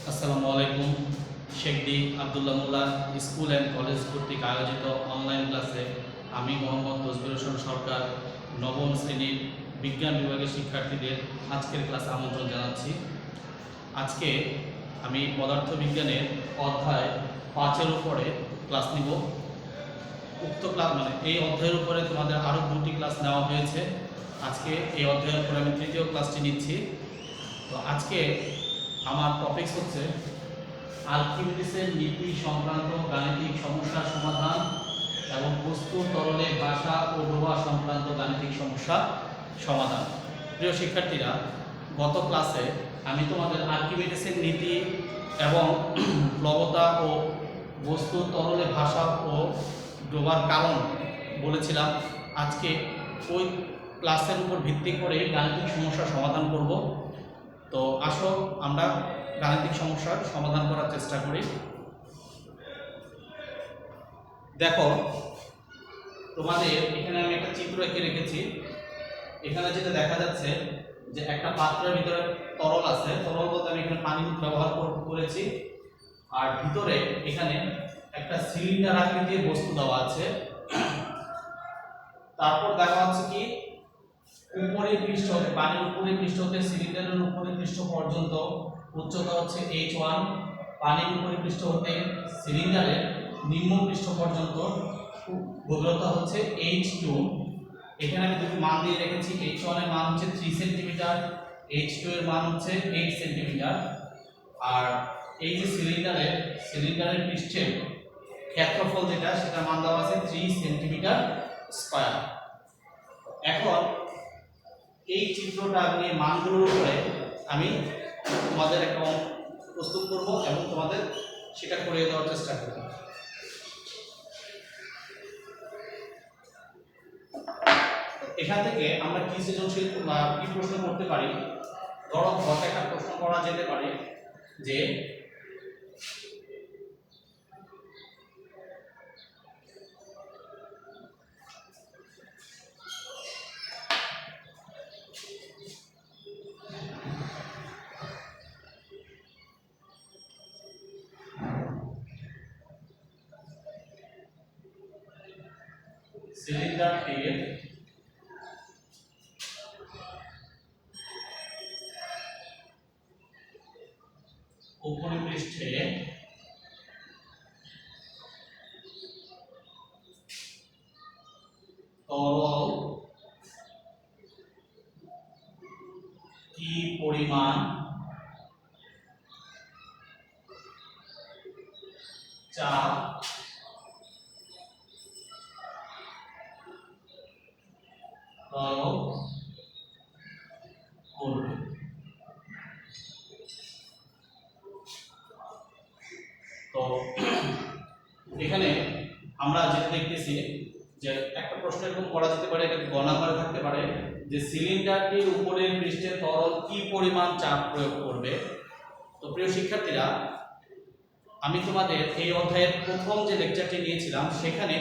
আসসালামু আলাইকুম। Sheikh D Abdullah Molla school and college কর্তৃক আয়োজিত অনলাইন ক্লাসে আমি মোহাম্মদ তসবির হোসেন সরকার নবম শ্রেণীর বিজ্ঞান বিভাগের শিক্ষার্থীদের আজকের ক্লাসে আমন্ত্রণ জানাচ্ছি। আজকে আমি পদার্থবিজ্ঞানের অধ্যায় 5-এর উপরে ক্লাস নিব। উক্ত ক্লাস এই অধ্যায়ের উপরে তোমাদের আরও 2টি ক্লাস নেওয়া হয়েছে। আজকে এই অধ্যায়ের উপরে আমি 3য় ক্লাসটি নিচ্ছি। তো আজকে আমার টপিকস হচ্ছে আর্কিমিডিসের নীতি সংক্রান্ত গাণিতিক সমস্যার সমাধান এবং বস্তু তরলে ভাষা ও প্রবাহ সংক্রান্ত গাণিতিক সমস্যা সমাধান। প্রিয় শিক্ষার্থীরা, গত ক্লাসে আমি তোমাদের আর্কিমিডিসের নীতি এবং প্লবতা ও বস্তু তরলে ভাষা ও ডোবার কারণ বলেছিলাম। আজকে ওই ক্লাসের উপর ভিত্তি করে গাণিতিক সমস্যার সমাধান করব। তো আসো আমরা গাণিতিক সমস্যার সমাধান করার চেষ্টা করি। দেখো, তোমাদের এখানে আমি একটা চিত্র এঁকে রেখেছি। এখানে যেটা দেখা যাচ্ছে যে একটা পাত্রের ভিতরে তরল আছে। তরল বলতে আমি এখানে পানি ব্যবহার করেছি। আর ভিতরে এখানে একটা সিলিন্ডার আকৃতির বস্তু দেওয়া আছে। তারপর দেখা যাচ্ছে কি উপরের পৃষ্ঠ হতে পানির উপরের পৃষ্ঠ হতে সিলিন্ডারের উপরের পৃষ্ঠ পর্যন্ত উচ্চতা হচ্ছে h1, পানির উপরের পৃষ্ঠ হতে সিলিন্ডারের নিম্ন পৃষ্ঠ পর্যন্ত গভীরতা হচ্ছে h2। এখানে আমি দুটো মান দিয়ে রেখেছি। h1 এর মান হচ্ছে 3 সেন্টিমিটার, h2 এর মান হচ্ছে 8 সেন্টিমিটার। আর এই যে সিলিন্ডারের পৃষ্ঠের ক্ষেত্রফল যেটা সেটা মান দেওয়া আছে 3 সেন্টিমিটার স্কয়ার। এখন এই চিত্রটা নিয়ে মানগুলোর উপরে আমি তোমাদের একটা প্রস্তুত করব এবং তোমাদের সেটা করে দেওয়ার চেষ্টা করব। এখান থেকে আমরা কি সৃজনশীল বা কি প্রশ্ন করতে পারি। ধরো ঘটে একটা প্রশ্ন করা যেতে পারে যে সিলিন্ডারটির উপরিপৃষ্ঠে তরল কি পরিমাণ চাপ প্রয়োগ করবে। তো এখানে আমরা যেটা দেখতেছি যে একটা প্রশ্ন এরকম করা যেতে পারে, এটা গ নাম্বারে থাকতে পারে যে সিলিন্ডারটির উপরের পৃষ্ঠে তরল কি পরিমাণ চাপ প্রয়োগ করবে। তো প্রিয় শিক্ষার্থীরা, আমি তোমাদের এই অধ্যায়ের প্রথম যে লেকচারটি নিয়েছিলাম সেখানে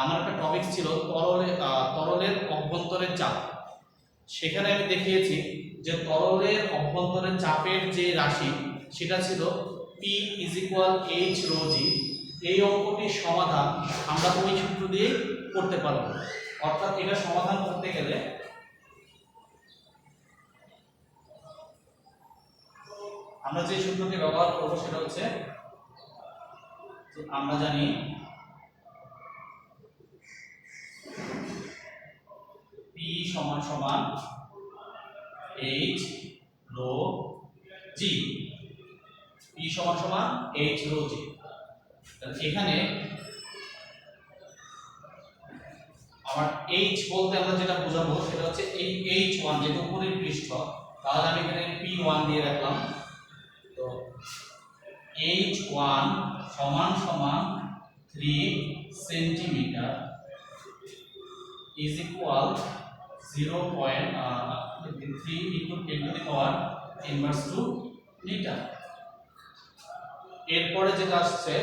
আমার একটা টপিক ছিল তরলের অভ্যন্তরের চাপ। সেখানে আমি দেখিয়েছি যে তরলের অভ্যন্তরের চাপের যে রাশি সেটা ছিল P = H rho g। এই অঙ্কটির সমাধান আমরা ওই সূত্র দিয়ে করতে পারবো। অর্থাৎ এটা সমাধান করতে গেলে আমরা যে সূত্রটি ব্যবহার করব সেটা হচ্ছে, আমরা জানি P = H rho g। P = H rho g। এখানে আমার H বলতে আমরা যেটা বোঝাবো সেটা হচ্ছে এই H1 যেটা উপরের পৃষ্ঠ। তাহলে আমি এখানে P1 দিয়ে রাখলাম। তো H1 = 3 সেন্টিমিটার = 0.3 × 10⁻² মিটার। এরপরে যেটা আসছে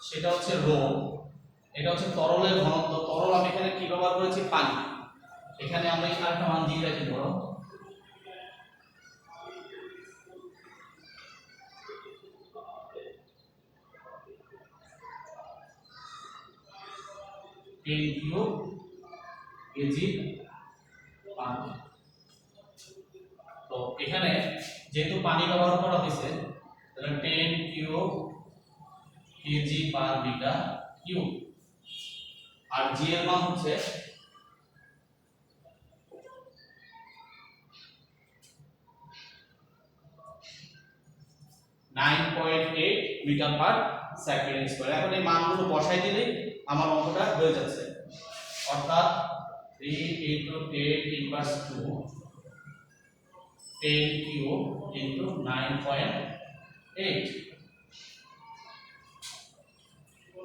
সেটা হচ্ছে রো। এটা হচ্ছে তরলের ঘনত্ব। তরল আমি এখানে কি ব্যবহার করেছি? পানি। এখানে আমরা আরেকটা মান দিয়ে রাখি। ধরো 10 কিউব কেজি পানি। তো এখানে যেহেতু পানি ব্যবহার করা হয়েছে তাহলে 10 cube kg per litre cube, আর জি এর মান হচ্ছে 9.8 মিটার পার সেকেন্ড স্কয়ার। এখন এই মানগুলো বসাই দিলে আমার অঙ্কটা হয়ে যাচ্ছে, অর্থাৎ 3 * 10 ইনভার্স 2 10 কিউব ইনটু 9.8,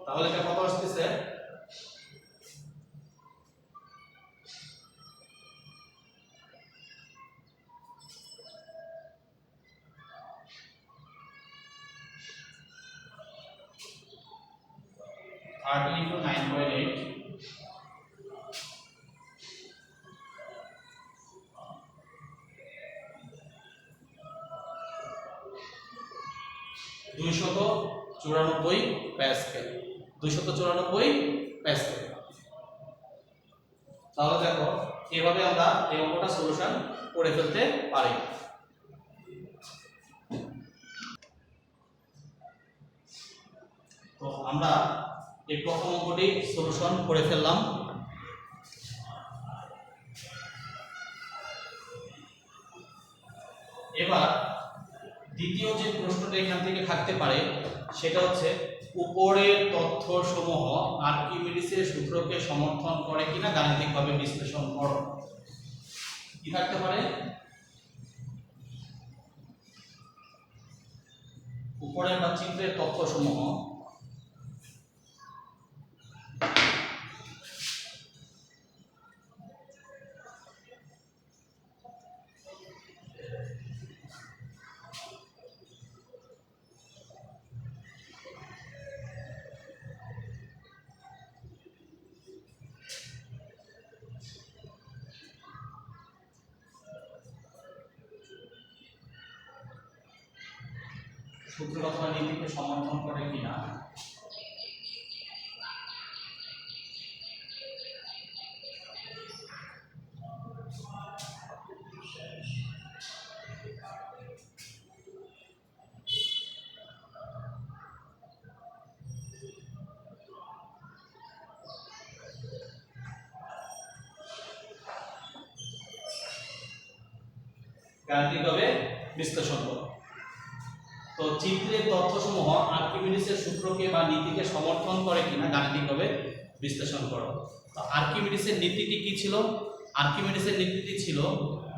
তাহলে এটা কত আসছে? 30 ইনটু 9.8 294 প্যাসকেল, 294 প্যাসকেল। তাহলে দেখো এভাবে আমরা এই অঙ্কটা সলিউশন করে ফেলতে পারি। তো আমরা এই প্রথম অঙ্কটি সলিউশন করে ফেললাম। এবার দ্বিতীয় যে প্রশ্নটা এখান থেকে থাকতে পারে সেটা হচ্ছে উপরের তথ্যসমূহ আর্কিমিডিসের সূত্রকে সমর্থন করে কিনা গাণিতিকভাবে বিশ্লেষণ করো। কি থাকতে পারে? উপরের বা চিত্রের তথ্যসমূহ সূত্র অথবা নীতিকে সমর্থন করে কিনা গাণিতিকভাবে বিশ্লেষণ করো। তো চিত্রের তথ্যসমূহ আর্কিমিডিসের সূত্রকে বা নীতিকে সমর্থন করে কিনা গাণিতিকভাবে বিশ্লেষণ করো। তো আর্কিমিডিসের নীতিটি কি ছিল? আর্কিমিডিসের নীতিটি ছিল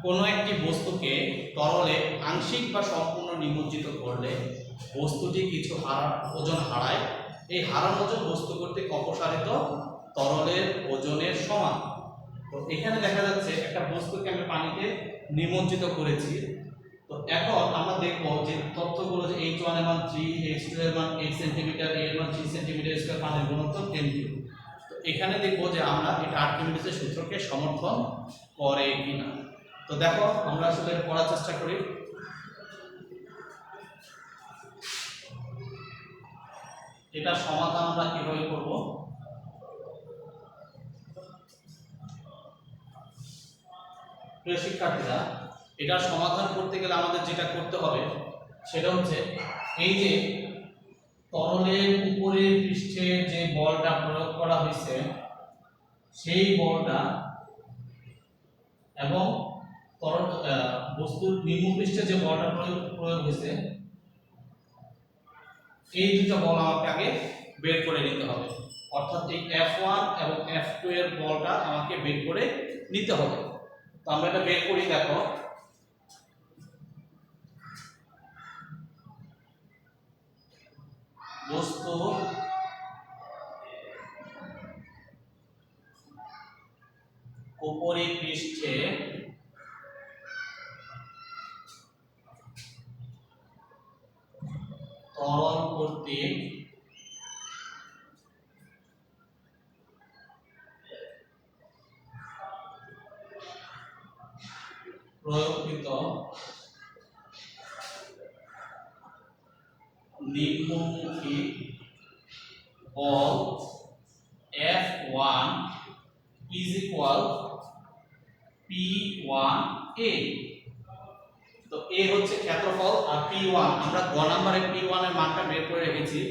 কোনো একটি বস্তুকে তরলে আংশিক বা সম্পূর্ণ নিমজ্জিত করলে বস্তুটি কিছু ওজন হারায়, এই হারানো ওজন বস্তু কর্তৃক অপসারিত তরলের ওজনের সমান। তো এখানে দেখা যাচ্ছে একটা বস্তুকে আমি পানিতে নিমজ্জিত করেছি। তো এখন আমরা দেখব যে তথ্যগুলো যে h1 এর মান 3, h2 এর মান 8 সেন্টিমিটার, a এর মান 3 সেন্টিমিটার স্কয়ার, পানির ঘনত্ব 10 কিউব। তো এখানে দেখব যে আমরা এটা আর্কিমিডিসের সূত্রকে সমর্থন করে কিনা। তো দেখো আমরা আসলে পড়ার চেষ্টা করি। এটা সমাধান আমরা কিভাবে করব? প্রিয় শিক্ষার্থীরা, এটার সমাধান করতে গেলে আমাদের যেটা করতে হবে সেটা হচ্ছে এই যে তরলের উপরের পৃষ্ঠে যে বলটা প্রয়োগ করা হয়েছে সেই বলটা এবং তরল বস্তুর নিম্ন পৃষ্ঠে যে বলটা প্রয়োগ হয়েছে এই দুটো বল আমাকে আগে বের করে নিতে হবে। অর্থাৎ এই F1 এবং F2 এর বলটা আমাকে বের করে নিতে হবে। তো আমরা এটা বের করি। দেখো বস্তু উপরের পৃষ্ঠে তরল কর্তৃক প্রয়োগকৃত নিম্নমুখী বল F1 is equal P1A। তো A হচ্ছে ক্ষেত্রফল আর P1 আমরা গ নম্বরে P1 এর মানটা বের করে রেখেছি,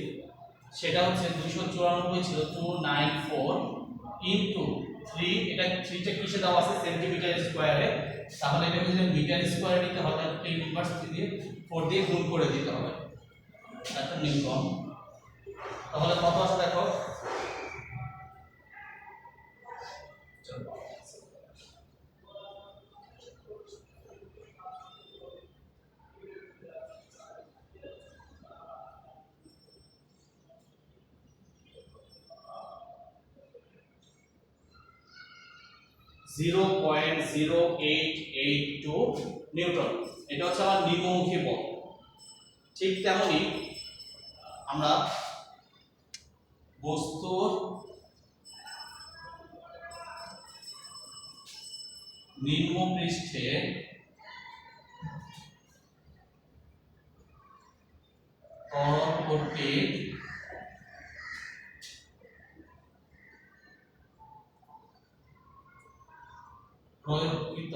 সেটা হচ্ছে 294 ছিল 294 ইনটু 3, এটা 3 টা কিসে দেওয়া আছে সেন্টিমিটার স্কয়ারে, তাহলে এটা যদি মিটার স্কয়ারে নিতে হয় তাহলে 10 ইনভার্স 3 দিয়ে 4 দিয়ে গুণ করে দিতে হবে, এটা নিউটন। তাহলে কত আছে দেখো, চলো 0.0882 নিউটন, এটা হচ্ছে আমার নিম্নমুখী বল। ঠিক তেমনি আমরা বস্তুর নিম্ন পৃষ্ঠে ত্বরণ কর্তৃক প্রয়োগকৃত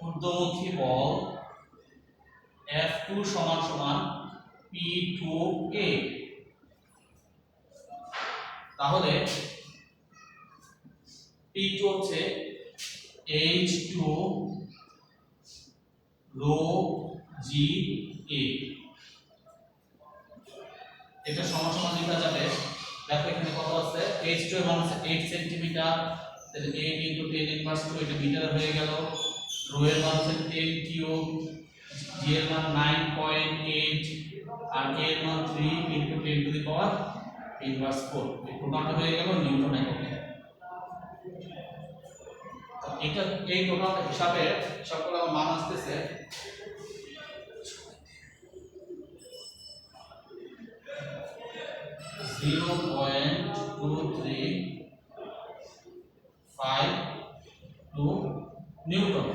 ঊর্ধ্বমুখী বল F2 সমান সমান P2A। তাহলে P2 হচ্ছে H2 rho GA, এটা সমান সমান লেখা যাবে, দেখো এখানে কত আছে, H2 এর মান হচ্ছে 8 সেন্টিমিটার, তাহলে 8 * 10 ইনভার্স 2 এটা মিটারে হয়ে গেল, রো এর মান হচ্ছে 10 কিউব, g এর মান 9.8 আর a এর মান 3 * 10 টু দি পাওয়ার ইনভার্স 4, এই টোটালটা হয়ে গেল নিউটন এককে। তো এটা এই টোটাল হিসাবে সকল মান আসতেছে 0.2352 নিউটন,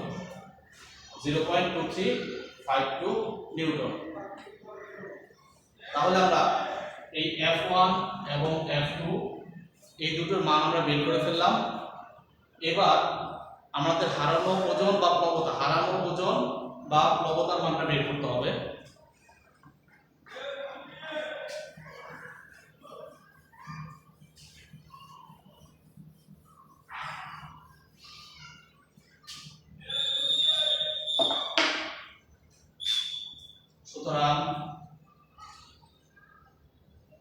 0.2352 নিউটন। তাহলে আমরা এই F1 এবং F2 এই দুটোর মান আমরা বের করে ফেললাম। এবার আমাদের হারানো ওজন বা প্লবতার মানটা বের করতে হবে। সুতরাং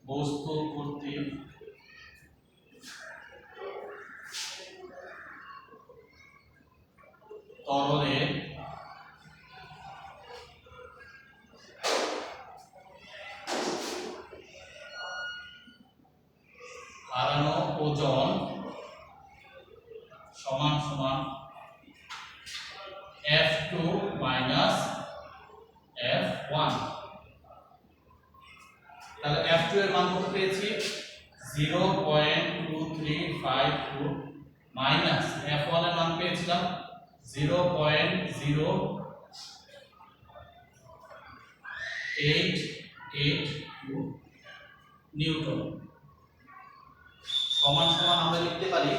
বস্তু কর্তৃক তরলে হারানো ওজন সমান সমান F2 মাইনাস F1। তাহলে F2 এর মান কত পেয়েছি 0.2352 মাইনাস F1 এর মান পেয়েছিলাম 0.0882 নিউটন, সমান সমান আমরা লিখতে পারি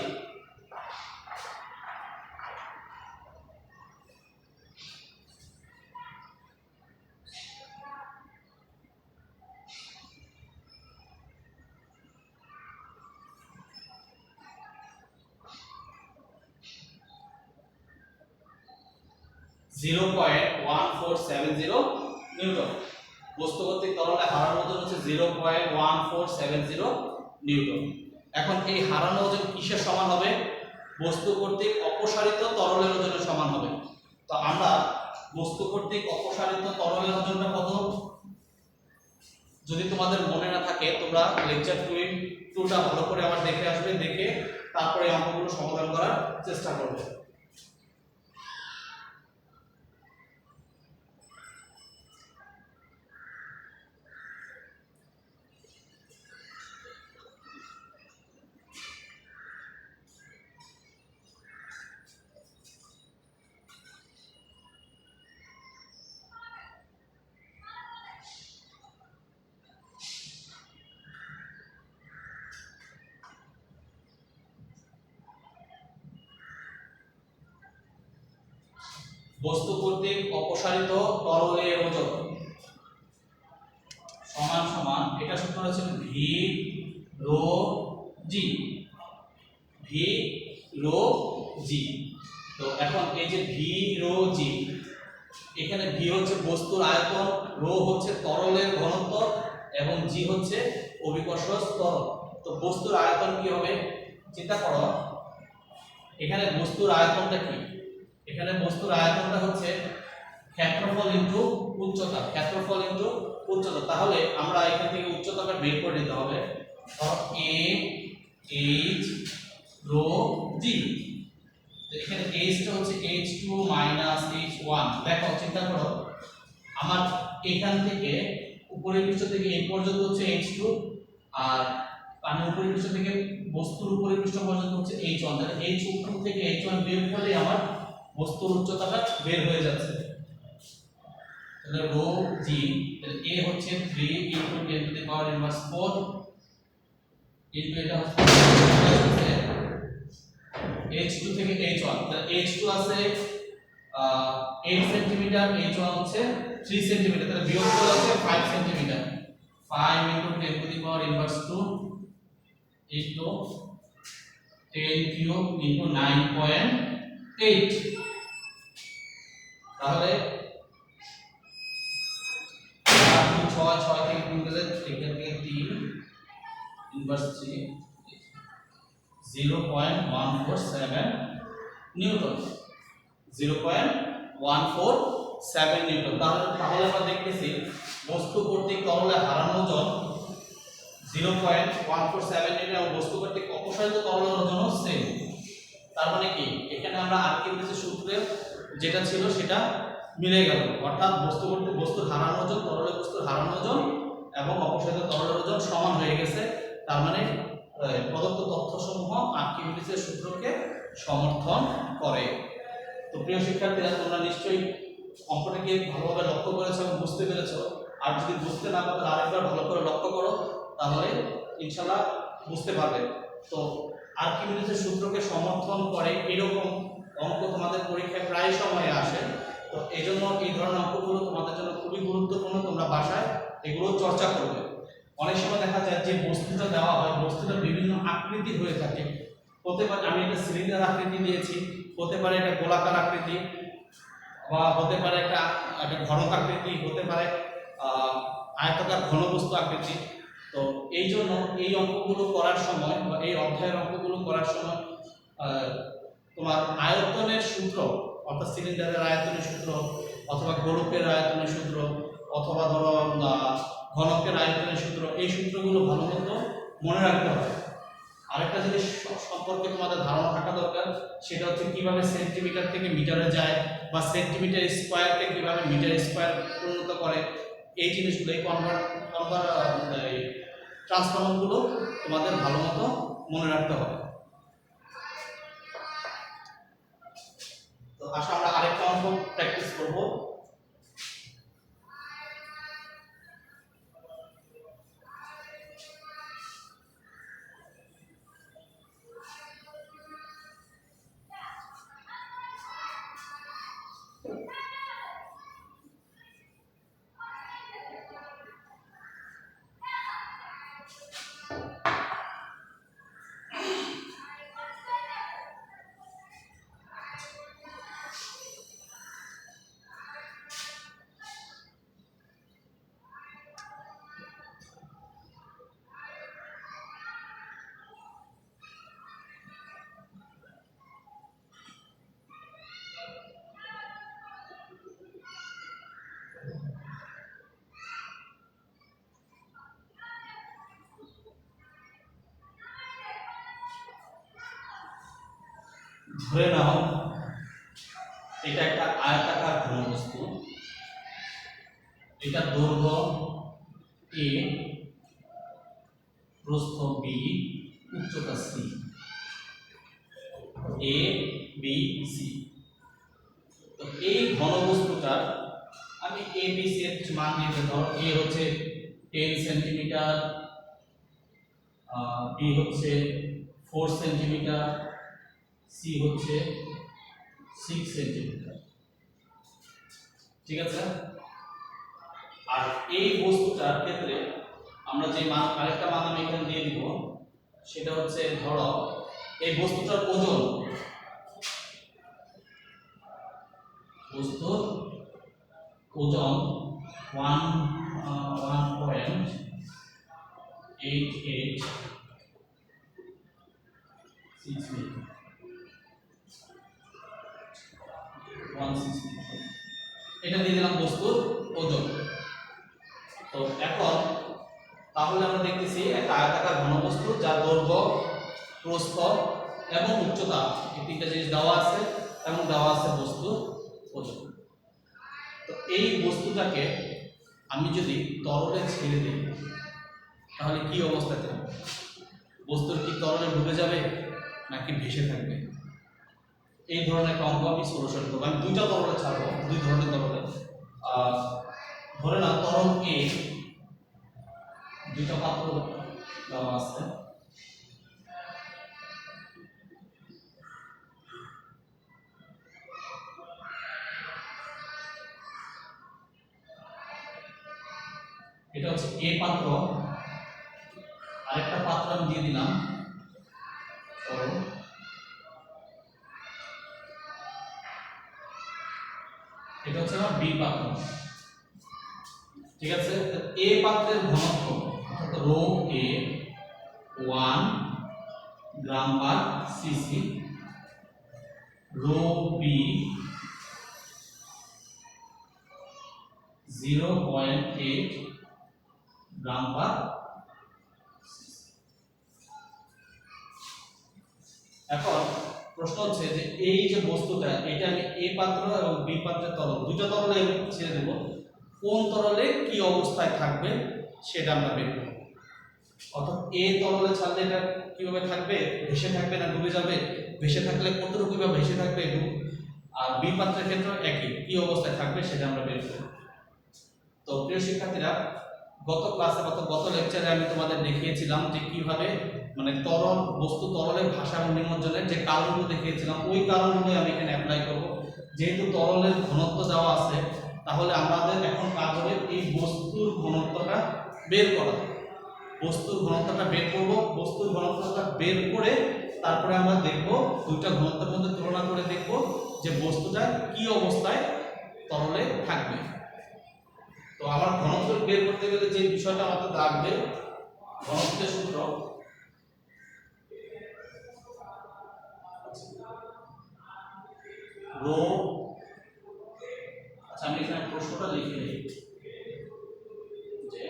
0.1470 নিউটন। বস্তু কর্তৃক তরলে হারানো ওজন হচ্ছে 0.1470 নিউটন। এখন এই হারানো ওজন কিসের সমান হবে, বস্তু কর্তৃক অপসারিত তরলের ওজনের সমান হবে। তো আমরা বস্তু কর্তৃক অপসারিত তরলের ওজনটা কত, যদি তোমাদের মনে না থাকে তোমরা লেকচার 22টা ভালো করে আবার দেখে আসবে, দেখে তারপরে অঙ্কগুলো সমাধান করার চেষ্টা করবে। বস্তু কর্তৃক অপসারিত তরলের ওজন সমান সমান, এটা সূত্র হচ্ছে ভি রো জি, ভি রো জি। তো এখন এই যে ভি রো জি, এখানে ভি হচ্ছে বস্তুর আয়তন, রো হচ্ছে তরলের ঘনত্ব এবং জি হচ্ছে অভিকর্ষজ তরল। তো বস্তুর আয়তন কি হবে চিন্তা করো, এখানে বস্তুর আয়তনটা কি, এখানে বস্তুর আয়তনটা হচ্ছে ক্ষেত্রফল ইনটু উচ্চতা, ক্ষেত্রফল ইনটু উচ্চতা। তাহলে আমরা এখান থেকে উচ্চতাটা বের করে নিতে হবে, এ এইচ রো জি। এখানে h টা হচ্ছে h2 h1। দেখো চিন্তা করো, আমার এখান থেকে উপরের পৃষ্ঠ থেকে এই পর্যন্ত হচ্ছে h2, আর আমি উপরের পৃষ্ঠ থেকে বস্তুর উপরের পৃষ্ঠ পর্যন্ত হচ্ছে h1। তাহলে h2 থেকে h1 বিয়োগ করলে আমার বস্তুর উচ্চতাটা বের হয়ে যাচ্ছে। তাহলে রো জি, তাহলে a হচ্ছে 3 * 10⁻⁴ ইনটু এটা হচ্ছে h2 থেকে h1। তাহলে h2 আছে 8 সেমি, h1 হচ্ছে 3 সেমি, তাহলে বিয়োগ করলে হচ্ছে 5 সেমি। 5 * 10⁻⁻² into 10³ into 9.8। তাহলে 6 6 থেকে গুণ করলে এখান থেকে 3 ইনভার্স 3 0.147 নিউটন, 0.147 নিউটন। তাহলে আমরা দেখতেছি বস্তু কর্তৃক তরলে হারানো ওজন 0.147 নিউটন এবং বস্তু কর্তৃক অপসারিত তরলের ওজনও সেম। তার মানে কি, এখানে আমরা আর্কিমিডিসের সূত্রে যেটা ছিল সেটা মিলে গেল, অর্থাৎ বস্তু কর্তৃক বস্তুর হারানো ওজন, তরলের বস্তুর হারানো ওজন এবং অপসারিত তরলের ওজন সমান হয়ে গেছে। তার মানে প্রদত্ত তথ্যসমূহ আর্কিমিডিসের সূত্রকে সমর্থন করে। তো প্রিয় শিক্ষার্থীরা, তোমরা নিশ্চয়ই অঙ্কটাকে ভালোভাবে লক্ষ্য করেছো এবং বুঝতে পেরেছো। আর যদি বুঝতে না পারো আরেকবার ভালো করে লক্ষ্য করো, তাহলে ইনশাআল্লাহ বুঝতে পারবে। তো আর্কিমিডিসের সূত্রকে সমর্থন করে এরকম অঙ্ক তোমাদের পরীক্ষায় প্রায় সময় আসে। তো এই জন্য এই ধরনের অঙ্কগুলো তোমাদের জন্য খুবই গুরুত্বপূর্ণ, তোমরা বাসায় এগুলো চর্চা করবে। অনেক সময় দেখা যায় যে বস্তুটা দেওয়া হয়, বস্তুটা বিভিন্ন আকৃতি হয়ে থাকে, হতে পারে আমি একটা সিলিন্ডার আকৃতি দিয়েছি, হতে পারে একটা গোলাকার আকৃতি, বা হতে পারে একটা ঘনক আকৃতি, হতে পারে আয়তাকার ঘনবস্তু আকৃতি। তো এই জন্য এই অঙ্কগুলো করার সময় বা এই অধ্যায়ের অঙ্কগুলো করার সময় তোমার আয়তনের সূত্র, অর্থাৎ সিলিন্ডারের আয়তনের সূত্র অথবা গোলকের আয়তনের সূত্র অথবা ধরো ঘনকের আয়তনের সূত্র, এই সূত্রগুলো ভালো মতো মনে রাখতে হবে। আরেকটা জিনিস সম্পর্কে তোমাদের ধারণা থাকা দরকার, সেটা হচ্ছে কিভাবে সেন্টিমিটার থেকে মিটারে যায় বা সেন্টিমিটার স্কয়ারকে কিভাবে মিটার স্কয়ার পরিণত করে। এই জিনিসগুলো, এই ট্রান্সফরমারগুলো তোমাদের ভালো মতো মনে রাখতে হবে। তো আসলে আমরা আরেকটা অঙ্ক প্র্যাকটিস করব। ধরে নাও এটা একটা আয়তাকার ঘনবস্তু, এটা দৈর্ঘ্য a, প্রস্থ b, উচ্চতা c, a b c। তো এই ঘনবস্তুটার আমি a b c এর কিছু মান দিয়ে দেব। ধরো a হচ্ছে 10 সেন্টিমিটার, b হচ্ছে 4 সেন্টিমিটার, c হচ্ছে 6 সেন্টিমিটার। ঠিক আছে। আর এই বস্তুটার ক্ষেত্রে আমরা যে মান, আরেকটা মান আমি এখানে দিয়ে দিব, সেটা হচ্ছে ধরো এই বস্তুটার ওজন, বস্তুর ওজন 1.8866 এটা দিয়ে দিলাম বস্তুর ওজন। তো এখন তাহলে আমরা দেখতেছি একটা আয়তাকার ঘনবস্তু যার দৈর্ঘ্য, প্রস্থ এবং উচ্চতা এই তিনটা জিনিস দেওয়া আছে এবং দেওয়া আছে বস্তুর ওজন। তো এই বস্তুটাকে আমি যদি তরলে ছেড়ে দিই তাহলে কি অবস্থা থাকবে? বস্তুর কি তরলে ডুবে যাবে নাকি ভেসে থাকবে? এই ধরনের একটা অঙ্ক আমি সলিউশন করবো। আমি দুইটা তরলে ছাড়বো, দুই ধরনের তরলে। ধরে না তরল এ, দুইটা পাত্র দেওয়া আছে, এটা হচ্ছে এ পাত্র, আরেকটা পাত্র আমি দিয়ে দিলাম তরল, এটা হচ্ছে আমার বি পাত্র। ঠিক আছে, এ পাত্রের ঘনত্ব অর্থাৎ রো এ 1 গ্রাম per CC, rho B 0.8 gram পার। এখন প্রশ্ন হচ্ছে যে এই যে বস্তুটা, এটা আমি এ পাত্র এবং বি পাত্রের তরল, দুটো তরলে ছেড়ে দেব, কোন তরলে কি অবস্থায় থাকবে সেটা আমরা বের করব। অর্থাৎ এ তরলে ছাড়লে এটা কিভাবে থাকবে, ভেসে থাকবে না ডুবে যাবে, ভেসে থাকলে কতটুকু বা ভেসে থাকবে, আর বি পাত্রের ক্ষেত্রে একই কি অবস্থায় থাকবে সেটা আমরা বের করব। তো প্রিয় শিক্ষার্থীরা, গত ক্লাসে গত লেকচারে আমি তোমাদের দেখিয়েছিলাম যে কিভাবে মানে তরল বস্তু তরলের ভারসাম্য নিমজ্জনের যে কারণগুলো দেখিয়েছিলাম, ওই কারণগুলো আমি এখানে অ্যাপ্লাই করব। যেহেতু তরলের ঘনত্ব দেওয়া আছে, তাহলে আমাদের এখন কাজ হবে এই বস্তুর ঘনত্বটা বের করা। বস্তুর ঘনত্বটা বের করব, বস্তুর ঘনত্বটা বের করে তারপরে আমরা দেখব দুইটা ঘনত্বের মধ্যে তুলনা করে দেখব যে বস্তুটা কি অবস্থায় তরলে থাকবে। তো আমার ঘনত্ব বের করতে গেলে যে বিষয়টা আমাদের লাগবে, ঘনত্বের সূত্র রো, আচ্ছা আমি এখানে প্রশ্নটা লিখে দিই যে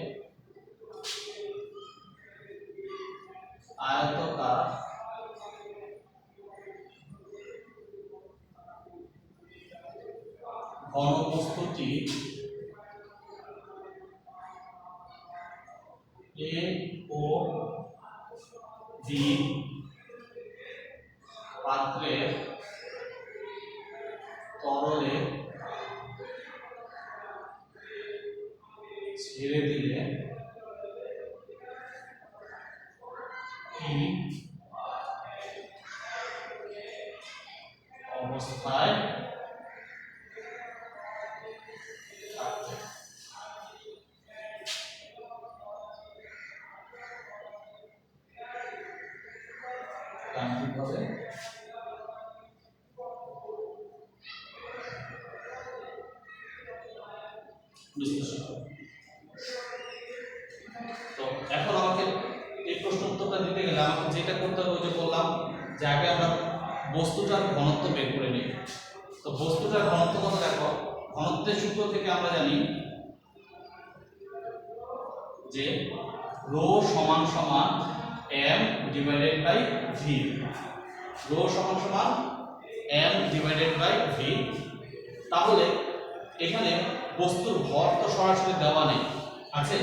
আয়তাকার ঘনবস্তুটি এ ও বি পাত্রের তরলে ছেড়ে দিলে কি অবস্থায় থাকবে? গাণিতিকভাবে বিশ্লেষণ করব। তো এখন আমাকে এই প্রশ্ন উত্তরটা দিতে গেলে আমাকে যেটা করতে হবে, ওই যে বললাম যে আগে আমরা বস্তুটার ঘনত্ব বের করে নিই। তো বস্তুটার ঘনত্ব কত দেখো, ঘনত্বের সূত্র থেকে আমরা জানি যে রো সমান সমান m divided by v, rho সমান সমান m ডিভাইডেড বাই v। তাহলে এখানে বস্তুর ভর তো সরাসরি দেওয়া নেই, আছে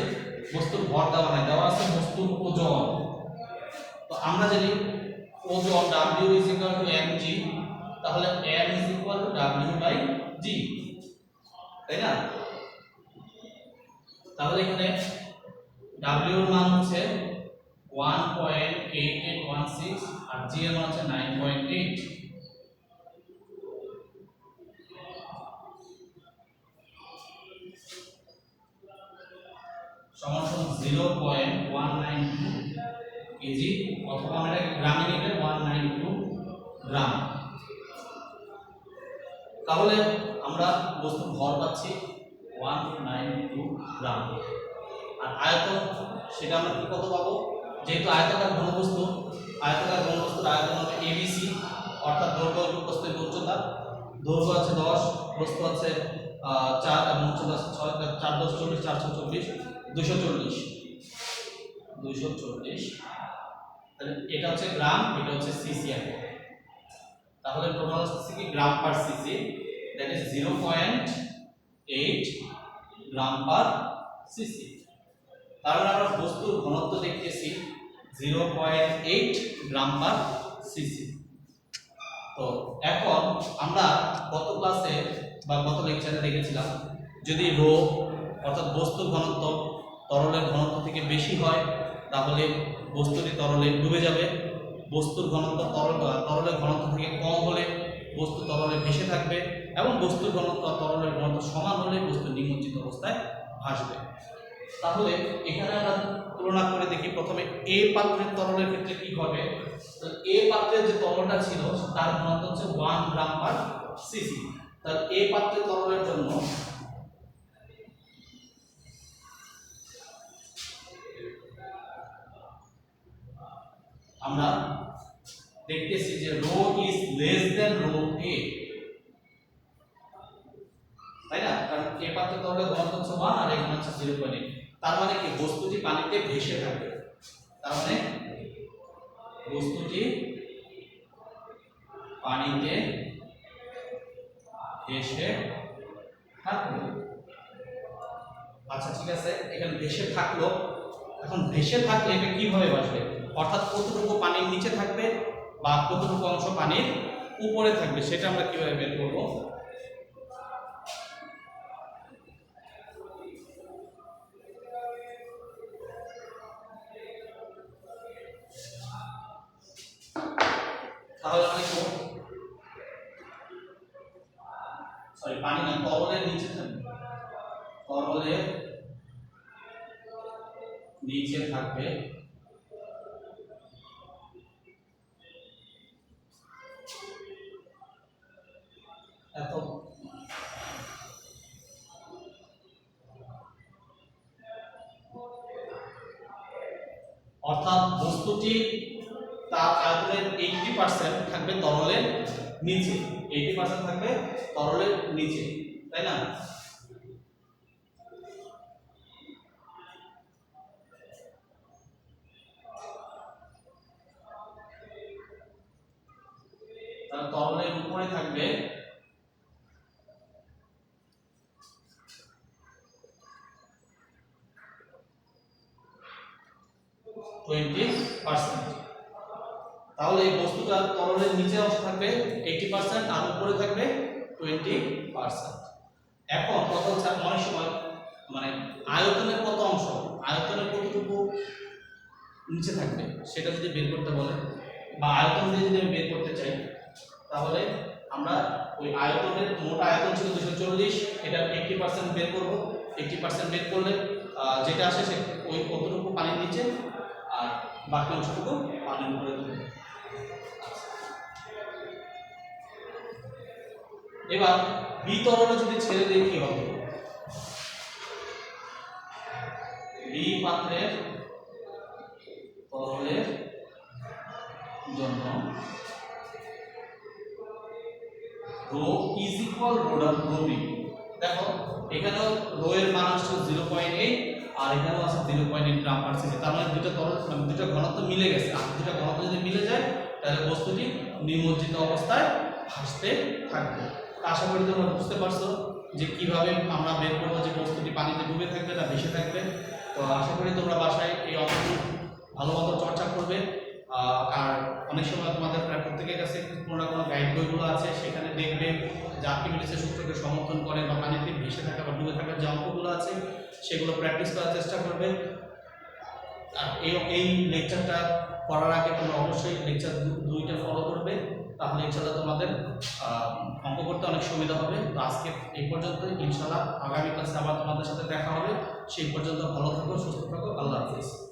বস্তুর ভর দেওয়া নেই, দেওয়া আছে বস্তুর ওজন। তো আমরা জানি ওজন w is equal to mg, তাহলে m is equal to w by g, তাই না? তাহলে এখানে w এর মান হচ্ছে 1.8816 আর g এর মান হচ্ছে 9.8। সমান সমান 0.192 কেজি, অথবা আমরা এটাকে গ্রামে নিলে 192 গ্রাম। তাহলে আমরা বস্তুর ভর পাচ্ছি 192 গ্রাম। আর আয়তন সেটা আমরা কি কত পাবো, যেহেতু আয়তাকার ঘনবস্তু, আয়তাকার ঘনবস্তুর আয়তন হবে এবিসি, অর্থাৎ দৈর্ঘ্য প্রস্থ উচ্চতা। দৈর্ঘ্য আছে 10, প্রস্থ আছে 4 এবং উচ্চতা আছে 6, 4 10 40, 440, 240, তাহলে এটা হচ্ছে গ্রাম, এটা হচ্ছে সিসি। তাহলে টোটাল হচ্ছে কি gram per cc, that is 0.8 gram per cc. তাহলে আমরা বস্তুর ঘনত্ব দেখতেছি 0.8 গ্রাম পার সিসি। তো এখন আমরা গত ক্লাসে বা গত লেকচারে দেখেছিলাম, যদি রো অর্থাৎ বস্তুর ঘনত্ব তরলের ঘনত্ব থেকে বেশি হয় তাহলে বস্তুটি তরলে ডুবে যাবে। বস্তুর ঘনত্ব তরলের ঘনত্ব থেকে কম হলে বস্তু তরলে ভেসে থাকবে, এবং বস্তুর ঘনত্ব তরলের ঘনত্ব সমান হলে বস্তু নিমজ্জিত অবস্থায় ভাসবে। তাহলে এখানে আমরা তুলনা করে দেখি, প্রথমে এ পাত্রের তরলের ক্ষেত্রে কি ঘটে। তো এ পাত্রের যে তরলটা ছিল তার ঘনত্ব হচ্ছে 1 গ্রাম পার সিসি। তাহলে এ পাত্রের তরলের জন্য আমরা দেখতেছি যে rho is less than rho A, তাই না? কারণ এ পাত্রের তরলের ঘনত্ব হচ্ছে 1 আর এখানে হচ্ছে 0.8। তার মানে কি বস্তুটি পানিতে ভেসে থাকবে, তার মানে বস্তুটি পানিতে ভেসে থাকবে। আচ্ছা ঠিক আছে, এখানে ভেসে থাকলো। এখন ভেসে থাকলে এটা কিভাবে ভাসবে, অর্থাৎ কতটুকু পানির নিচে থাকবে বা কতটুকু অংশ পানির উপরে থাকবে, সেটা আমরা কিভাবে বের করব। তাহলে আমরা কি করব, সরি পানি না, তরলের নিচে থাকবে, তরলের নিচে থাকবে এত অর্থাৎ বস্তুটি তার আয়তনের 80% থাকবে তরলের নিচে, 80% থাকবে তরলের নিচে, তাই না? তার তরলের উপরে থাকবে 20%। তাহলে এই বস্তুটা তরলের নিচে অংশ থাকবে 80% আর উপরে থাকবে 20%। এখন কথা হচ্ছে অনেক সময় মানে আয়তনের কত অংশ, আয়তনের কতটুকু নিচে থাকবে সেটা যদি বের করতে বলে, বা আয়তন দিয়ে যদি আমি বের করতে চাই, তাহলে আমরা ওই আয়তনের মোট আয়তন ছিল 240, এটা 80% বের করব। 80% বের করলে যেটা আসে সে ওই কতটুকু পানির নিচে আর বাকি অংশটুকু পানির উপরে দেবে। এবার বি তরলে যদি ছেড়ে দিই কি হবে, বি পাত্রের তরলের জন্য rho is equal rho B. দেখো এখানেও রো এর মান আসছে 0.8 আর এখানেও আছে 0.8 গ্রাম পার সিসি। তার মানে দুটো তরল মানে দুটো ঘনত্ব মিলে গেছে। আর দুটো ঘনত্ব যদি মিলে যায় তাহলে বস্তুটি নিমজ্জিত অবস্থায় ভাসতে থাকবে। আশা করি তোমরা বুঝতে পারছো যে কিভাবে আমরা বের করবো যে বস্তুটি পানিতে ডুবে থাকবে না ভেসে থাকবে। তো আশা করি তোমরা বাসায় এই অঙ্কটি ভালো মতো চর্চা করবে। আর অনেক সময় তোমাদের প্রায় প্রত্যেকের কাছে কোনো কোনো গাইড বইগুলো আছে, সেখানে দেখবে যে আর্কিমিডিসের সূত্রকে সমর্থন করে বা পানিতে ভেসে থাকা বা ডুবে থাকার যে অঙ্কগুলো আছে সেগুলো প্র্যাকটিস করার চেষ্টা করবে। আর এই লেকচারটা করার আগে তোমরা অবশ্যই লেকচার 2টা ফলো করবে। তাহলে ইনশাআল্লাহ তোমাদের অঙ্ক করতে অনেক সুবিধা হবে। তো আজকে এই পর্যন্তই, ইনশাআল্লাহ আগামী ক্লাসে আবার তোমাদের সাথে দেখা হবে। সেই পর্যন্ত ভালো থাকো, সুস্থ থাকো, আল্লাহ হাফিজ।